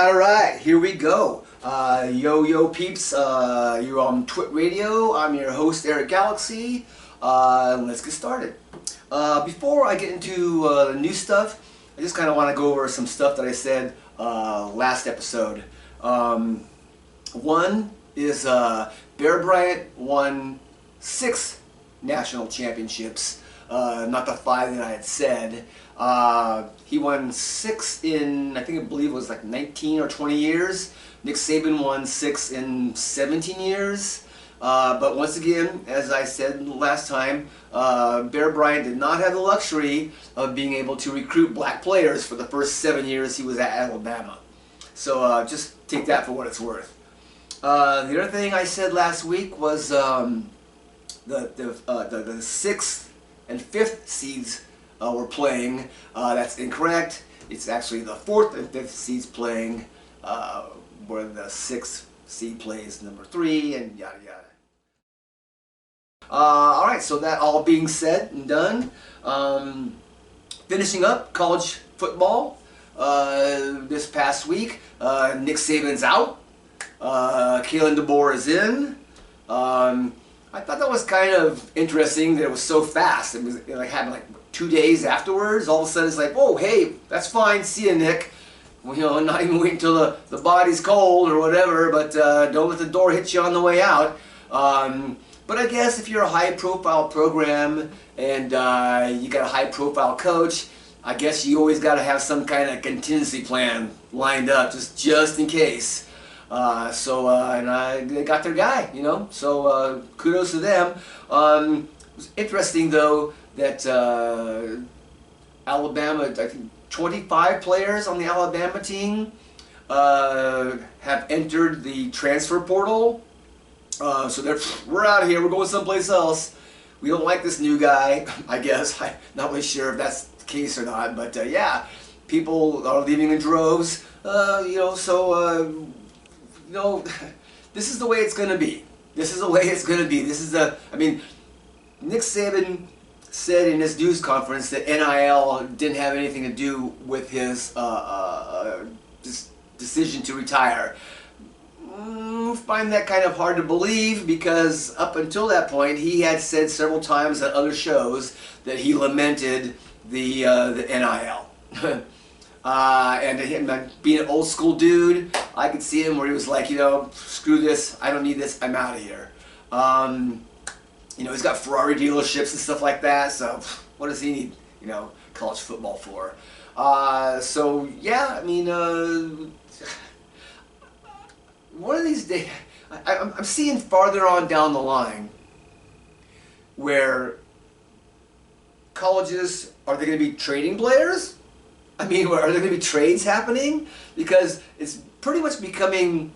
Alright, here we go. Yo peeps, you're on Twit Radio. I'm your host, Erik Galaxy. Let's get started. Before I get into the new stuff, I just kind of want to go over some stuff that I said last episode. One is Bear Bryant won 6 national championships, not the 5 that I had said. He won 6 in, I believe it was like 19 or 20 years. Nick Saban won 6 in 17 years. But once again, as I said last time, Bear Bryant did not have the luxury of being able to recruit black players for the first 7 years he was at Alabama. So just take that for what it's worth. The other thing I said last week was the 6th and 5th seeds were playing. That's incorrect. It's actually the 4th and 5th seeds playing, where the 6th seed plays number 3 and yada yada. Alright, so that all being said and done, finishing up college football this past week. Nick Saban's out. Kalen DeBoer is in. I thought that was kind of interesting that it was so fast. It was like happened like 2 days afterwards. All of a sudden it's like, whoa, hey, that's fine, see ya, Nick. Well, you know, not even wait until the body's cold or whatever, but don't let the door hit you on the way out. But I guess if you're a high-profile program and you got a high-profile coach, I guess you always got to have some kind of contingency plan lined up, just in case. And they got their guy, you know, so kudos to them. It was interesting, though, that Alabama, I think 25 players on the Alabama team have entered the transfer portal. So we're out of here, we're going someplace else. We don't like this new guy, I guess. I'm not really sure if that's the case or not, but yeah, people are leaving in droves, you know, so... you know, this is the way it's going to be. This is the way it's going to be. This is the, I mean, Nick Saban said in his news conference that NIL didn't have anything to do with his decision to retire. Find that kind of hard to believe, because up until that point he had said several times on other shows that he lamented the NIL. And being an old school dude, I could see him where he was like, you know, screw this, I don't need this, I'm out of here. You know, he's got Ferrari dealerships and stuff like that, so what does he need, you know, college football for? So yeah, I mean, one of these days, I'm seeing farther on down the line where colleges, are they going to be trading players? I mean, are there going to be trades happening? Because it's pretty much becoming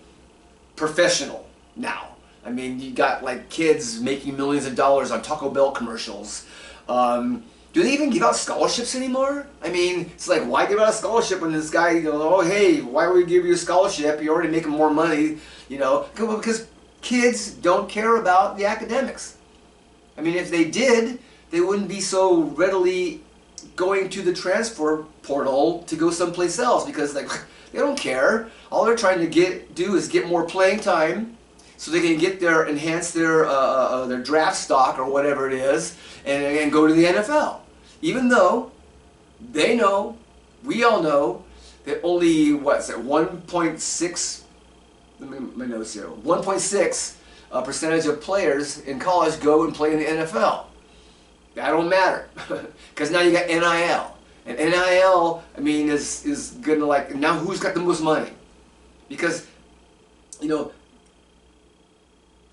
professional now. I mean, you got like kids making millions of dollars on Taco Bell commercials. Do they even give out scholarships anymore? I mean, it's like, why give out a scholarship when this guy, you know, oh hey, why would we give you a scholarship? You're already making more money, you know, because kids don't care about the academics. I mean, if they did, they wouldn't be so readily going to the transfer portal to go someplace else, because like they don't care. All they're trying to do is get more playing time, so they can get enhance their draft stock or whatever it is, and go to the NFL. Even though they know, we all know, that only what's that 1.6? My notes here. 1.6 percentage of players in college go and play in the NFL. That don't matter, because now you got NIL. And NIL, I mean, is gonna, like, now who's got the most money? Because, you know,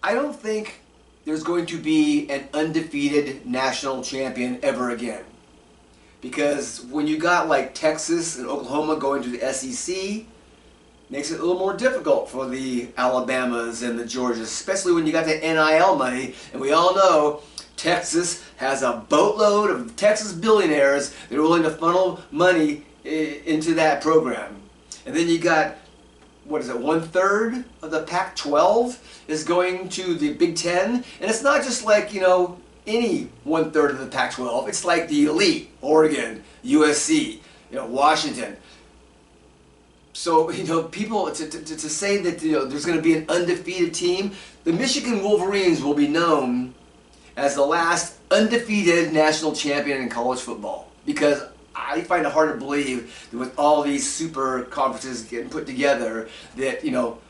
I don't think there's going to be an undefeated national champion ever again. Because when you got like Texas and Oklahoma going to the SEC, makes it a little more difficult for the Alabamas and the Georgias, especially when you got the NIL money, and we all know Texas has a boatload of Texas billionaires that are willing to funnel money into that program. And then you got, what is it, 1/3 of the Pac-12 is going to the Big Ten. And it's not just like, you know, any 1/3 of the Pac-12. It's like the elite, Oregon, USC, you know, Washington. So, people, to say that, there's going to be an undefeated team, the Michigan Wolverines will be known as the last undefeated national champion in college football. Because I find it hard to believe that with all these super conferences getting put together, that,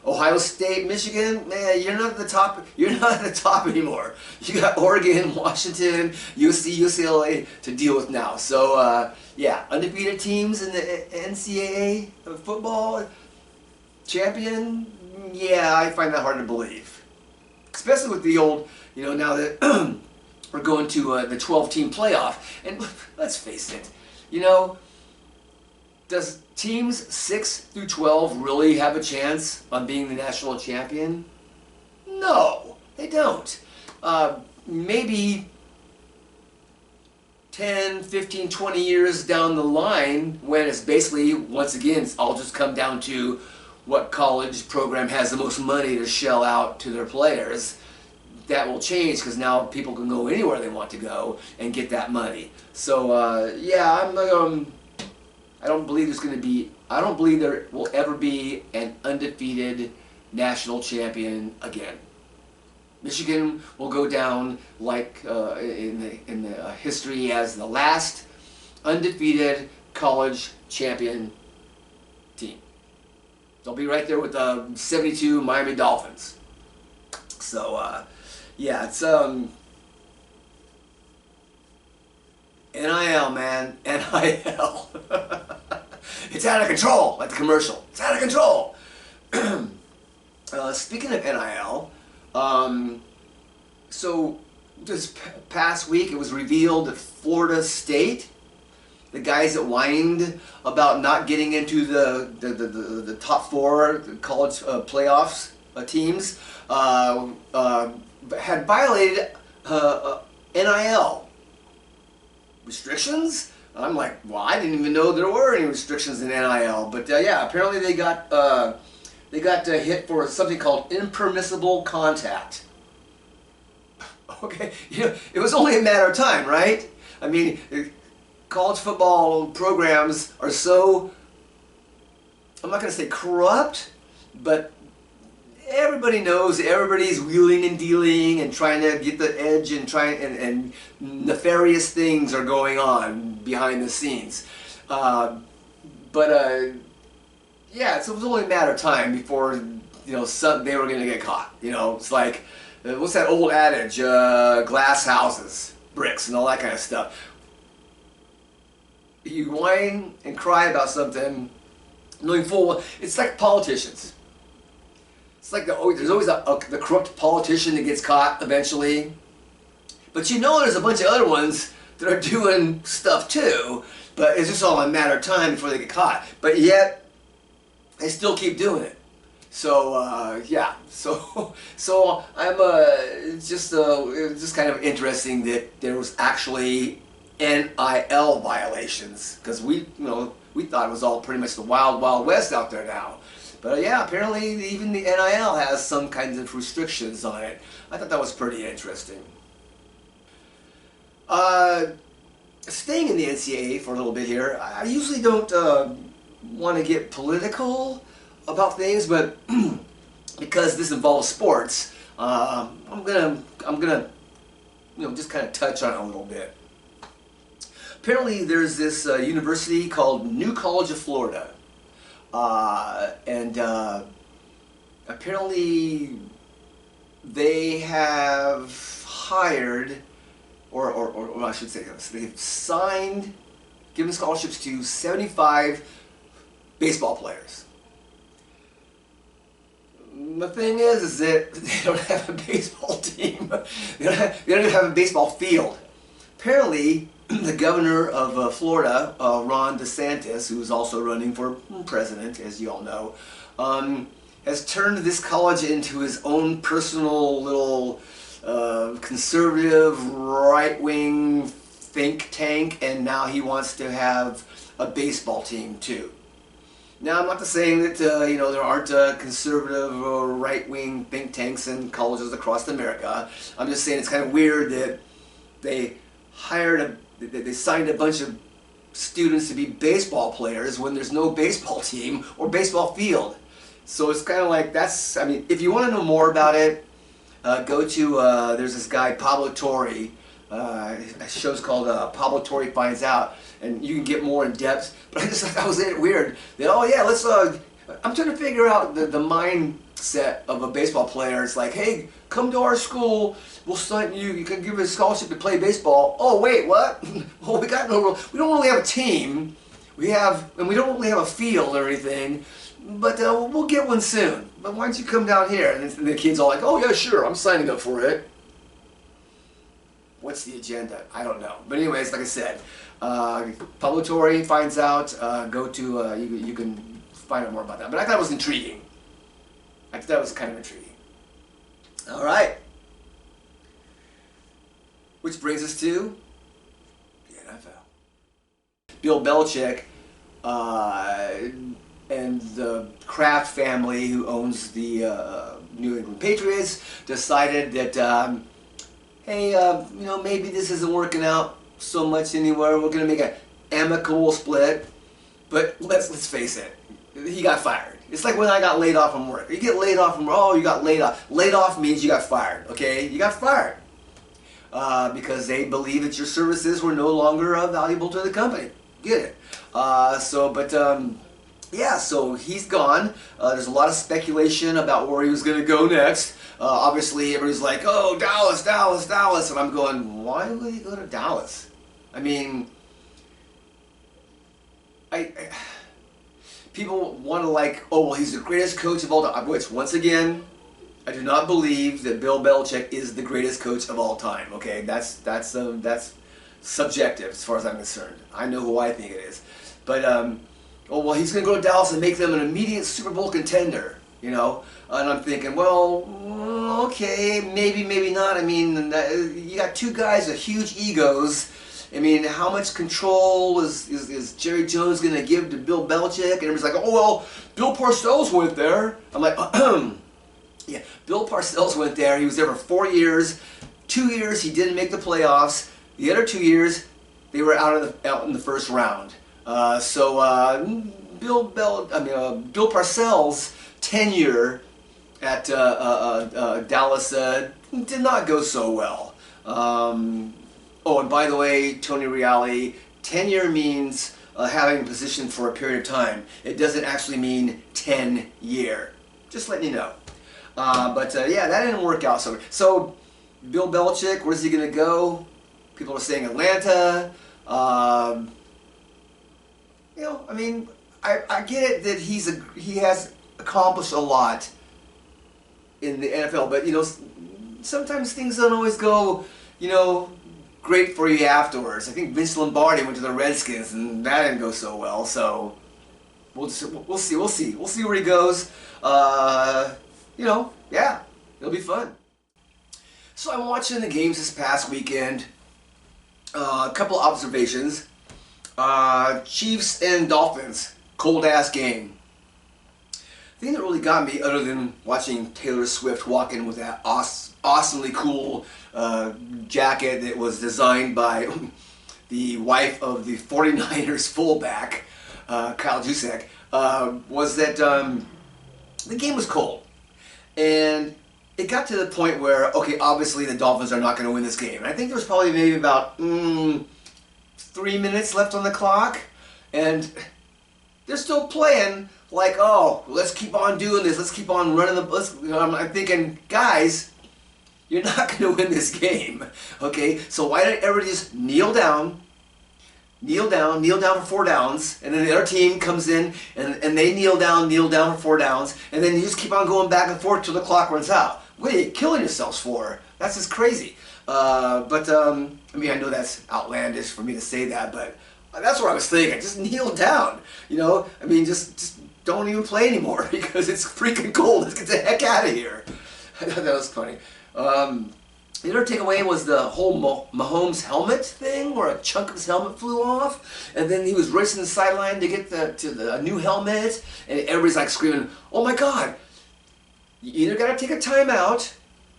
Ohio State, Michigan, man, you're not at the top. You're not at the top anymore. You got Oregon, Washington, USC, UCLA to deal with now. So, yeah, undefeated teams in the NCAA football champion. Yeah, I find that hard to believe, especially with the old, now that we're going to the 12-team playoff. And let's face it. Does teams 6 through 12 really have a chance on being the national champion? No, they don't. Maybe 10, 15, 20 years down the line, when it's basically, once again, it's all just come down to what college program has the most money to shell out to their players. That will change, because now people can go anywhere they want to go and get that money. So yeah, I don't believe there will ever be an undefeated national champion again. Michigan will go down like in the history as the last undefeated college champion team. They'll be right there with the '72 Miami Dolphins. So yeah, it's NIL, man, NIL. It's out of control, like the commercial. It's out of control. Speaking of NIL, so this past week it was revealed that Florida State, the guys that whined about not getting into the top 4 college playoffs teams, had violated NIL restrictions. I'm like, well, I didn't even know there were any restrictions in NIL. But yeah, apparently they got hit for something called impermissible contact. Okay, it was only a matter of time, right? I mean, college football programs are so, I'm not going to say corrupt, but everybody knows everybody's wheeling and dealing and trying to get the edge and nefarious things are going on behind the scenes. Yeah, so it was only a matter of time before they were going to get caught. It's like, what's that old adage? Glass houses, bricks, and all that kind of stuff. You whine and cry about something, knowing full well it's like politicians. It's like there's always the corrupt politician that gets caught eventually. But there's a bunch of other ones that are doing stuff too, but it's just all a matter of time before they get caught. But yet, they still keep doing it. So, yeah. So I'm it's just kind of interesting that there was actually NIL violations, because we thought it was all pretty much the wild, wild west out there now. But yeah, apparently even the NIL has some kinds of restrictions on it. I thought that was pretty interesting. Staying in the NCAA for a little bit here, I usually don't want to get political about things, but because this involves sports, I'm gonna just kind of touch on it a little bit. Apparently, there's this university called New College of Florida. And apparently they have hired, or I should say, they've given scholarships to 75 baseball players. The thing is that they don't have a baseball team. They don't even have a baseball field. Apparently, the governor of Florida, Ron DeSantis, who is also running for president, as you all know, has turned this college into his own personal little conservative, right-wing think tank, and now he wants to have a baseball team too. Now, I'm not saying that there aren't conservative or right-wing think tanks in colleges across America. I'm just saying it's kind of weird that they signed a bunch of students to be baseball players when there's no baseball team or baseball field. So it's kind of like that's, I mean, if you want to know more about it, go to, there's this guy, Pablo Torre. A show's called Pablo Torre Finds Out, and you can get more in depth. But I just thought that was weird. That, oh yeah, let's, I'm trying to figure out the mindset of a baseball player. It's like, hey, come to our school, we'll sign you, you can give us a scholarship to play baseball. Oh wait, what? Well, we don't really have a team. We don't really have a field or anything. But we'll get one soon. But why don't you come down here? And the kid's all like, oh yeah, sure, I'm signing up for it. What's the agenda? I don't know. But anyways, like I said, Pablo Torre Finds Out. Go to, you can find out more about that. But I thought it was intriguing. I thought it was kind of intriguing. All right. Which brings us to the NFL. Bill Belichick and the Kraft family, who owns the New England Patriots, decided that, hey, you know, maybe this isn't working out so much anywhere. We're going to make an amicable split. But let's face it, he got fired. It's like when I got laid off from work. You get laid off from work, oh, you got laid off. Laid off means you got fired, okay? You got fired. Because they believe that your services were no longer valuable to the company. Get it? Yeah, so he's gone. There's a lot of speculation about where he was going to go next. Obviously, everybody's like, oh, Dallas, Dallas, Dallas. And I'm going, why would he go to Dallas? I mean, people want to like, oh, well, he's the greatest coach of all time. Which, once again, I do not believe that Bill Belichick is the greatest coach of all time. Okay, that's subjective as far as I'm concerned. I know who I think it is. But, oh, well, he's going to go to Dallas and make them an immediate Super Bowl contender, you know? And I'm thinking, well, okay, maybe not. I mean, you got two guys with huge egos. I mean, how much control is Jerry Jones going to give to Bill Belichick? And everybody's like, oh, well, Bill Parcells went there. I'm like, yeah, Bill Parcells went there. He was there for 4 years. 2 years, he didn't make the playoffs. The other 2 years, they were out in the first round. Bill Parcells' tenure at Dallas did not go so well. Oh, and by the way, Tony Reale, tenure means having a position for a period of time. It doesn't actually mean 10-year. Just letting you know. Yeah, that didn't work out. So Bill Belichick, where's he going to go? People are saying Atlanta. You know, I mean, I get it that he has accomplished a lot in the NFL, but you know, sometimes things don't always go, you know, great for you afterwards. I think Vince Lombardi went to the Redskins, and that didn't go so well. So we'll see where he goes. You know, yeah, it'll be fun. So I'm watching the games this past weekend. A couple of observations. Chiefs and Dolphins, cold ass game. The thing that really got me, other than watching Taylor Swift walk in with that awesomely cool jacket that was designed by the wife of the 49ers fullback, Kyle Juszczyk, was that the game was cold. And it got to the point where, okay, obviously the Dolphins are not going to win this game. And I think there was probably maybe about 3 minutes left on the clock, and they're still playing like, oh, let's keep on doing this, let's keep on running I'm thinking, guys, you're not going to win this game, okay? So why don't everybody just kneel down for 4 downs, and then the other team comes in and they kneel down for 4 downs, and then you just keep on going back and forth till the clock runs out. What are you killing yourselves for? That's just crazy. I mean, I know that's outlandish for me to say that, but that's what I was thinking. Just kneel down, you know? I mean, just don't even play anymore because it's freaking cold. Let's get the heck out of here. I thought that was funny. The other takeaway was the whole Mahomes helmet thing, where a chunk of his helmet flew off, and then he was racing the sideline to get a new helmet, and everybody's like screaming, "Oh my God! You either got to take a timeout,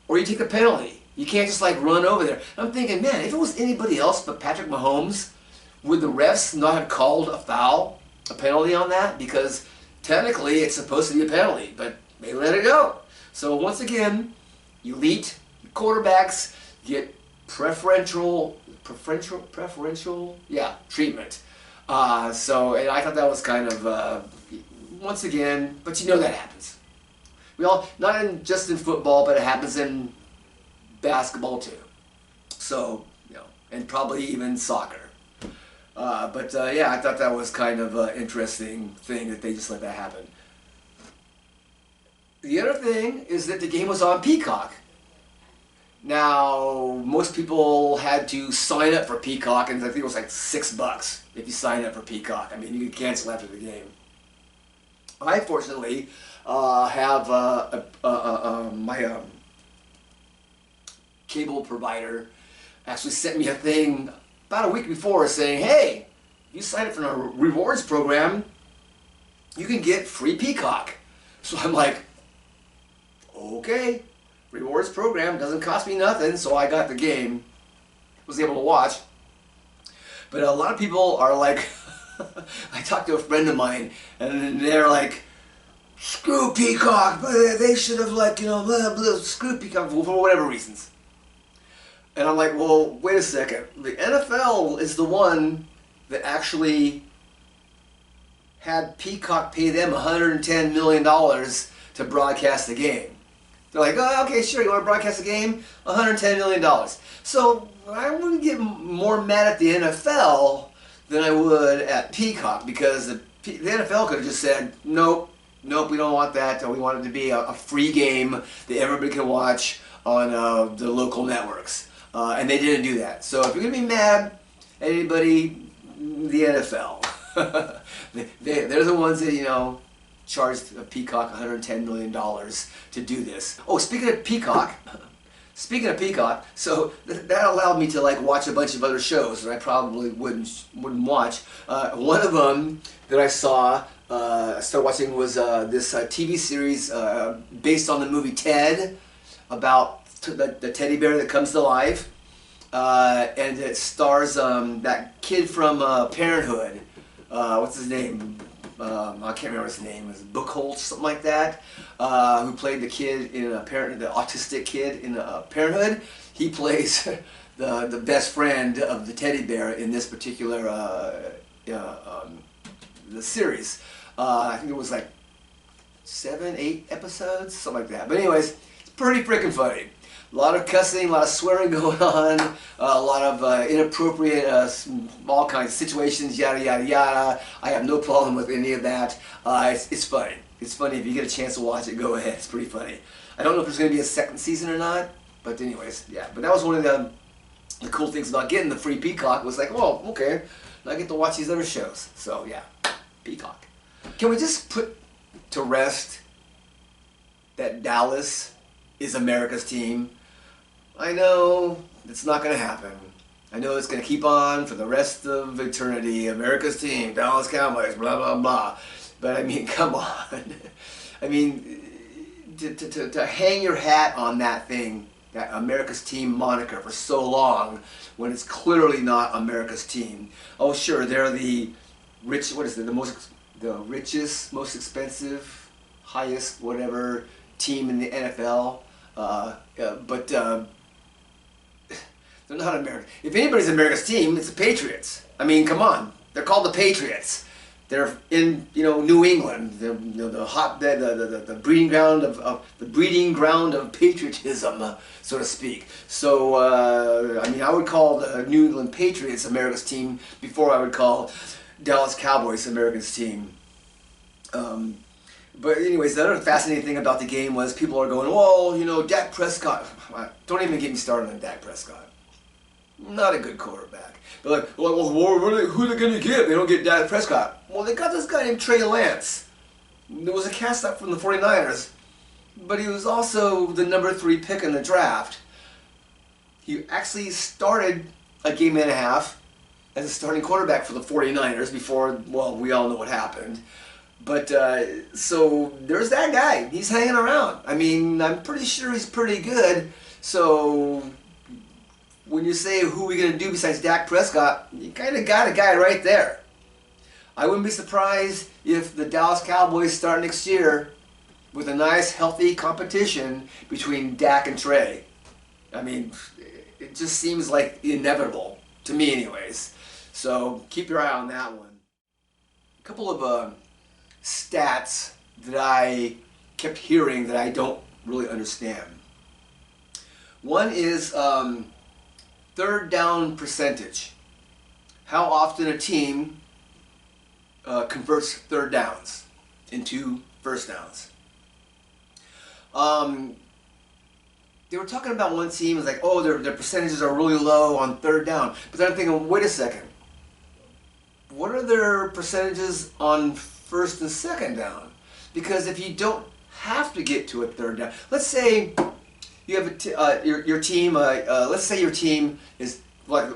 or you take a penalty. You can't just like run over there." I'm thinking, man, if it was anybody else but Patrick Mahomes, would the refs not have called a foul, a penalty on that? Because technically it's supposed to be a penalty, but they let it go. So once again, elite quarterbacks get preferential treatment. So and I thought that was kind of, once again, but you know that happens. We all, not just in football, but it happens in basketball too. So, you know, and probably even soccer. Yeah, I thought that was kind of an interesting thing that they just let that happen. The other thing is that the game was on Peacock. Now, most people had to sign up for Peacock, and I think it was like $6 if you sign up for Peacock. I mean, you could cancel after the game. I fortunately have my cable provider actually sent me a thing about a week before saying, hey, you sign up for a rewards program, you can get free Peacock. So I'm like, okay, rewards program, doesn't cost me nothing, so I got the game, was able to watch. But a lot of people are like, I talked to a friend of mine, and they're like, screw Peacock, but they should have, like, you know, blah, blah, screw Peacock for whatever reasons. And I'm like, well, wait a second. The NFL is the one that actually had Peacock pay them $110 million to broadcast the game. They're like, oh, okay, sure, you want to broadcast the game? $110 million. So I wouldn't get more mad at the NFL than I would at Peacock, because the NFL could have just said, nope, we don't want that. We want it to be a free game that everybody can watch on the local networks. And they didn't do that. So if you're going to be mad at anybody, the NFL. They're the ones that, you know, charged Peacock $110 million to do this. Oh, speaking of Peacock, so that allowed me to, like, watch a bunch of other shows that I probably wouldn't watch. One of them that I saw, I started watching, was this TV series based on the movie Ted, about the teddy bear that comes to life. And it stars that kid from Parenthood. What's his name? I can't remember his name. It was Buchholz, something like that. Who played the kid in the autistic kid in Parenthood. He plays the best friend of the teddy bear in this particular the series. I think it was like 7, 8 episodes, something like that. But anyways, it's pretty freaking funny. A lot of cussing, a lot of swearing going on, a lot of inappropriate, all kinds of situations, yada, yada, yada. I have no problem with any of that. It's funny. It's funny. If you get a chance to watch it, go ahead. It's pretty funny. I don't know if there's going to be a second season or not, but anyways, yeah. But that was one of the cool things about getting the free Peacock, was like, well, okay, I get to watch these other shows. So, yeah, Peacock. Can we just put to rest that Dallas is America's team? I know it's not going to happen. I know it's going to keep on for the rest of eternity. America's team, Dallas Cowboys, blah, blah, blah. But I mean, come on. I mean, to hang your hat on that thing, that America's team moniker, for so long, when it's clearly not America's team. Oh, sure, they're the rich, what is it, the richest, most expensive, highest, whatever team in the NFL. But they're not American. If anybody's America's team, it's the Patriots. I mean, come on. They're called the Patriots. They're in, you know, New England, the breeding ground of patriotism, so to speak. So I mean, I would call the New England Patriots America's team before I would call Dallas Cowboys America's team. But anyways, the other fascinating thing about the game was people are going, well, you know, Dak Prescott. Don't even get me started on Dak Prescott. Not a good quarterback. But like, well, who are they going to get? They don't get Dak Prescott. Well, they got this guy named Trey Lance. There was a cast up from the 49ers, but he was also the number 3 pick in the draft. He actually started a game and a half as a starting quarterback for the 49ers before, well, we all know what happened. But, so, there's that guy. He's hanging around. I mean, I'm pretty sure he's pretty good. So, when you say who are we going to do besides Dak Prescott, you kind of got a guy right there. I wouldn't be surprised if the Dallas Cowboys start next year with a nice, healthy competition between Dak and Trey. I mean, it just seems like inevitable, to me anyways. So keep your eye on that one. A couple of stats that I kept hearing that I don't really understand. One is third down percentage. How often a team converts third downs into first downs. They were talking about one team is like, oh, their percentages are really low on third down. But then I'm thinking, wait a second. What are their percentages on first and second down? Because if you don't have to get to a third down, let's say you have your team. Let's say your team is like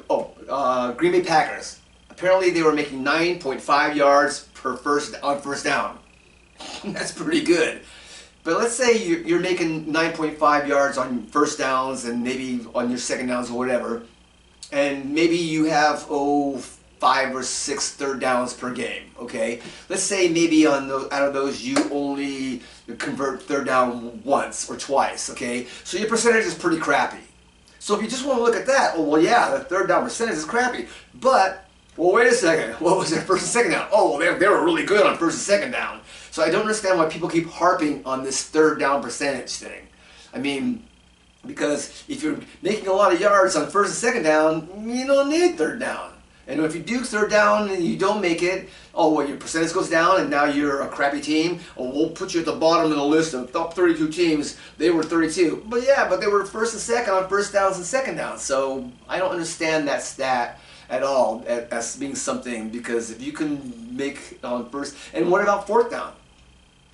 Green Bay Packers. Apparently, they were making 9.5 yards per first down. That's pretty good. But let's say you're making 9.5 yards on first downs and maybe on your second downs or whatever, and maybe you have 5 or 6 third downs per game. Okay, let's say maybe out of those you only convert third down once or twice. Okay, so your percentage is pretty crappy. So if you just want to look at that, oh well, yeah, the third down percentage is crappy. But well, wait a second. What was their first and second down? Oh, well, they were really good on first and second down. So I don't understand why people keep harping on this third down percentage thing. I mean, because if you're making a lot of yards on first and second down, you don't need third down. And if you do third down and you don't make it, oh, well, your percentage goes down and now you're a crappy team. Oh, we'll put you at the bottom of the list of top 32 teams. They were 32. But yeah, but they were first and second on first downs and second downs. So I don't understand that stat at all as being something, because if you can make on first, and what about fourth down?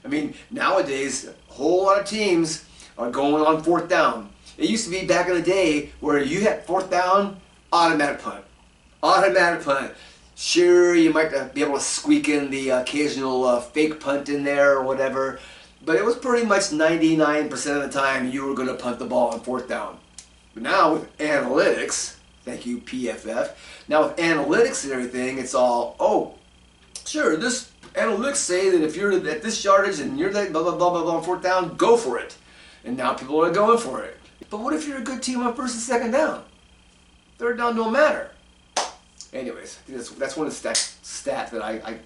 I mean, nowadays, a whole lot of teams are going on fourth down. It used to be back in the day where you had fourth down, automatic punt. Automatic punt. Sure, you might be able to squeak in the occasional fake punt in there or whatever, but it was pretty much 99% of the time you were going to punt the ball on fourth down. But now with analytics, thank you PFF, now with analytics and everything, it's all, oh, sure, this analytics say that if you're at this yardage and you're like blah, blah, blah, blah, blah on fourth down, go for it. And now people are going for it. But what if you're a good team on first and second down? Third down don't matter. Anyways, that's one of the stats that I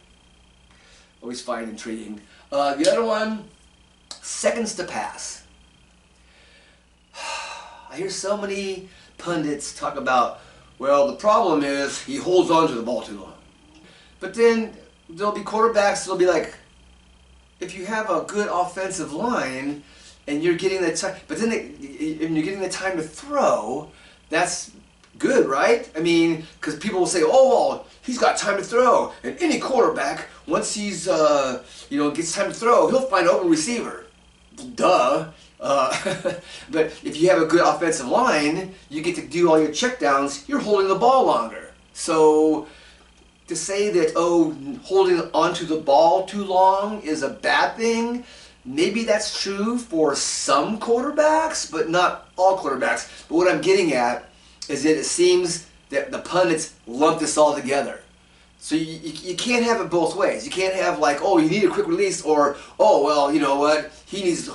always find intriguing. The other one, seconds to pass. I hear so many pundits talk about, well, the problem is he holds on to the ball too long. But then there'll be quarterbacks that'll be like, if you have a good offensive line and you're getting the time, but then and you're getting the time to throw, that's good, right? I mean, because people will say, oh, well, he's got time to throw. And any quarterback, once he's, gets time to throw, he'll find an open receiver. Duh. But if you have a good offensive line, you get to do all your checkdowns, you're holding the ball longer. So to say that, oh, holding onto the ball too long is a bad thing, maybe that's true for some quarterbacks, but not all quarterbacks. But what I'm getting at is that it seems that the pundits lump this all together. So you can't have it both ways. You can't have like, oh, you need a quick release, or, oh, well, you know what, he needs,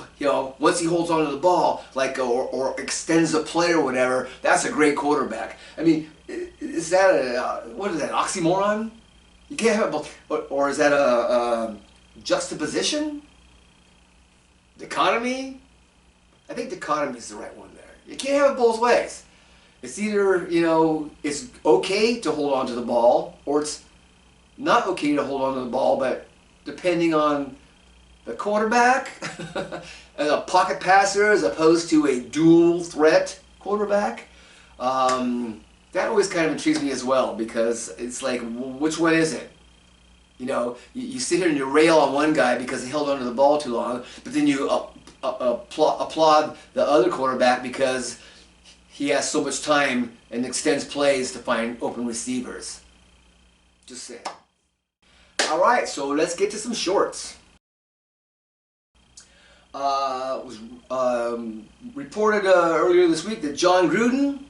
once he holds onto the ball, like, or extends the play or whatever, that's a great quarterback. I mean, is that what is that, oxymoron? You can't have it both, or is that a juxtaposition? Dichotomy? I think dichotomy is the right one there. You can't have it both ways. It's either, it's okay to hold on to the ball, or it's not okay to hold on to the ball, but depending on the quarterback, as a pocket passer as opposed to a dual threat quarterback, that always kind of intrigues me as well, because it's like, which one is it? You sit here and you rail on one guy because he held onto the ball too long, but then you applaud the other quarterback because he has so much time and extends plays to find open receivers. Just saying. All right, so let's get to some shorts. It was reported earlier this week that John Gruden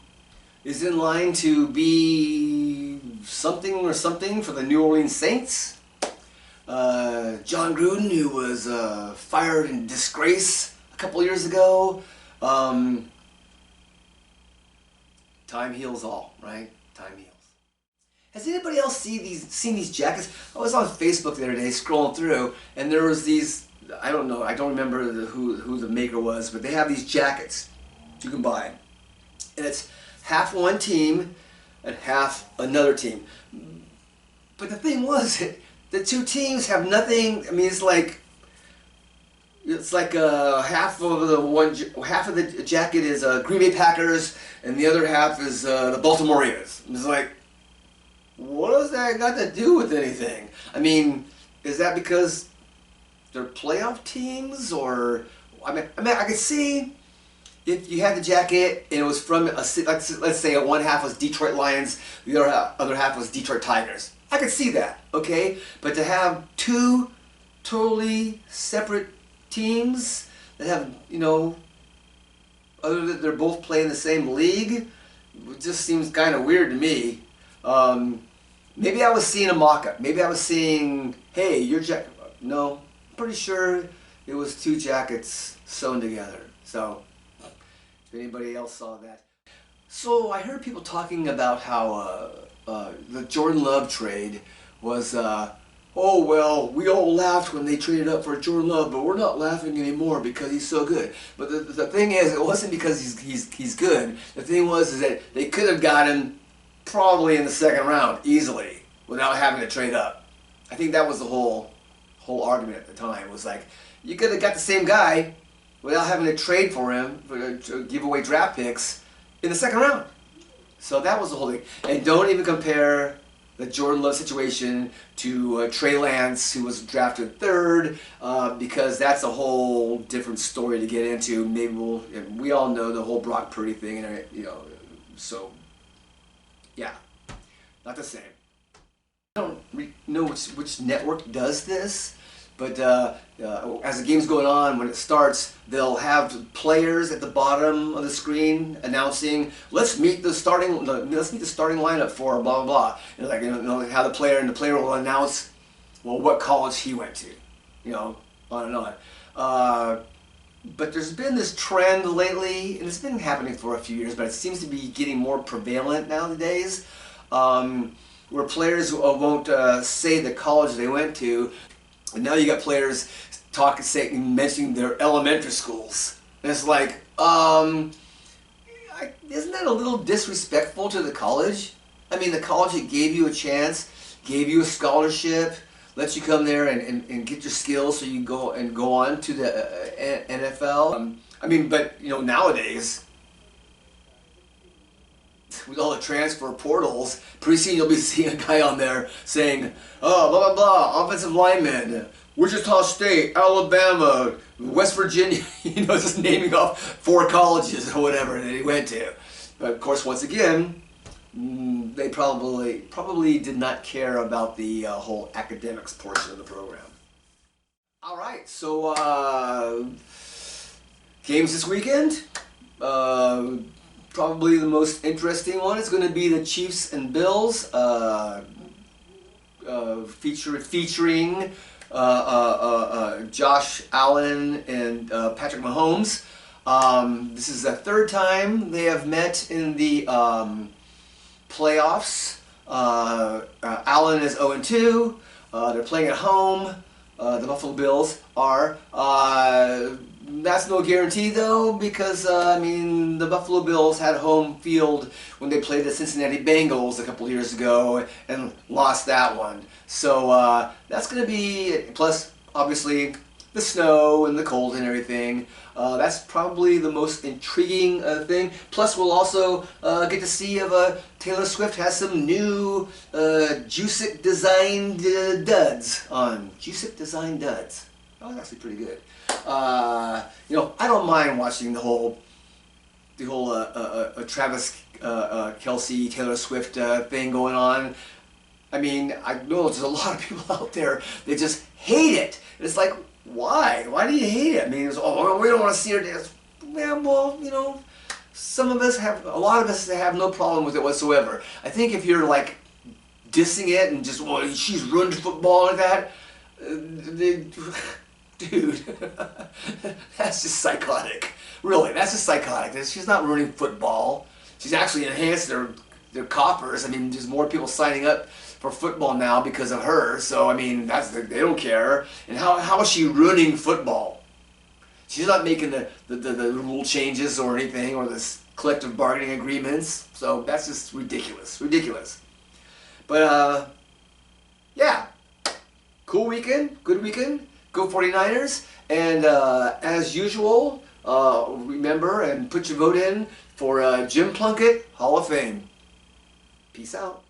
is in line to be something or something for the New Orleans Saints. John Gruden, who was fired in disgrace a couple years ago. Time heals all, right? Time heals. Has anybody else seen these jackets? I was on Facebook the other day scrolling through, and there was these, I don't know, I don't remember who the maker was, but they have these jackets you can buy. And it's half one team and half another team. But the thing was, the two teams have nothing. I mean, it's like half of the jacket is Green Bay Packers, and the other half is the Baltimore Ravens. It's like, what does that got to do with anything? I mean, is that because they're playoff teams, or I mean, I could see if you had the jacket and it was from a city, let's say one half was Detroit Lions, the other half was Detroit Tigers. I could see that, okay? But to have two totally separate teams that have, you know, other than they're both playing the same league, it just seems kind of weird to me. Maybe I was seeing a mock-up. Maybe I was seeing, hey, your jacket. No, I'm pretty sure it was two jackets sewn together. So, if anybody else saw that. So, I heard people talking about how the Jordan Love trade was, oh, well, we all laughed when they traded up for Jordan Love, but we're not laughing anymore because he's so good. But the thing is, it wasn't because he's good. The thing was is that they could have got him probably in the second round easily without having to trade up. I think that was the whole argument at the time. It was like, you could have got the same guy without having to trade for him, to give away draft picks in the second round. So that was the whole thing. And don't even compare the Jordan Love situation to Trey Lance, who was drafted third, because that's a whole different story to get into. Maybe we all know the whole Brock Purdy thing, and you know, so yeah, not the same. I don't know which network does this, but as the game's going on, when it starts, they'll have players at the bottom of the screen announcing, "Let's meet the starting lineup for blah blah blah." And like, you know, how the player will announce, well, what college he went to, you know, on and on. But there's been this trend lately, and it's been happening for a few years, but it seems to be getting more prevalent nowadays, where players won't say the college they went to. And now you got players mentioning their elementary schools. And it's like, isn't that a little disrespectful to the college? I mean, the college that gave you a chance, gave you a scholarship, lets you come there and get your skills so you can go on to the NFL. I mean, but you know, nowadays, with all the transfer portals, pretty soon you'll be seeing a guy on there saying, oh, blah, blah, blah, offensive lineman, Wichita State, Alabama, West Virginia, you know, just naming off 4 colleges or whatever that he went to. But of course, once again, they probably did not care about the whole academics portion of the program. All right, so games this weekend. Probably the most interesting one is going to be the Chiefs and Bills, featuring Josh Allen and Patrick Mahomes. This is the 3rd time they have met in the playoffs. Allen is 0-2. They're playing at home. The Buffalo Bills are. That's no guarantee though, because I mean, the Buffalo Bills had home field when they played the Cincinnati Bengals a couple years ago and lost that one. So that's going to be, plus obviously the snow and the cold and everything. That's probably the most intriguing thing. Plus we'll also get to see if Taylor Swift has some new Jusic designed duds on. Jusic designed duds. That was actually pretty good. You know, I don't mind watching the whole Travis Kelce, Taylor Swift thing going on. I mean, I know there's a lot of people out there that just hate it. It's like, why? Why do you hate it? I mean, it's, oh, we don't want to see her dance. Yeah, well, you know, a lot of us have no problem with it whatsoever. I think if you're like dissing it and just, well, she's ruined football like that, dude, that's just psychotic. Really, that's just psychotic. She's not ruining football. She's actually enhanced their coffers. I mean, there's more people signing up for football now because of her. So, I mean, they don't care. And how is she ruining football? She's not making the rule changes or anything, or this collective bargaining agreements. So that's just ridiculous. Ridiculous. But, yeah. Cool weekend. Good weekend. Go 49ers. And as usual, remember and put your vote in for Jim Plunkett, Hall of Fame. Peace out.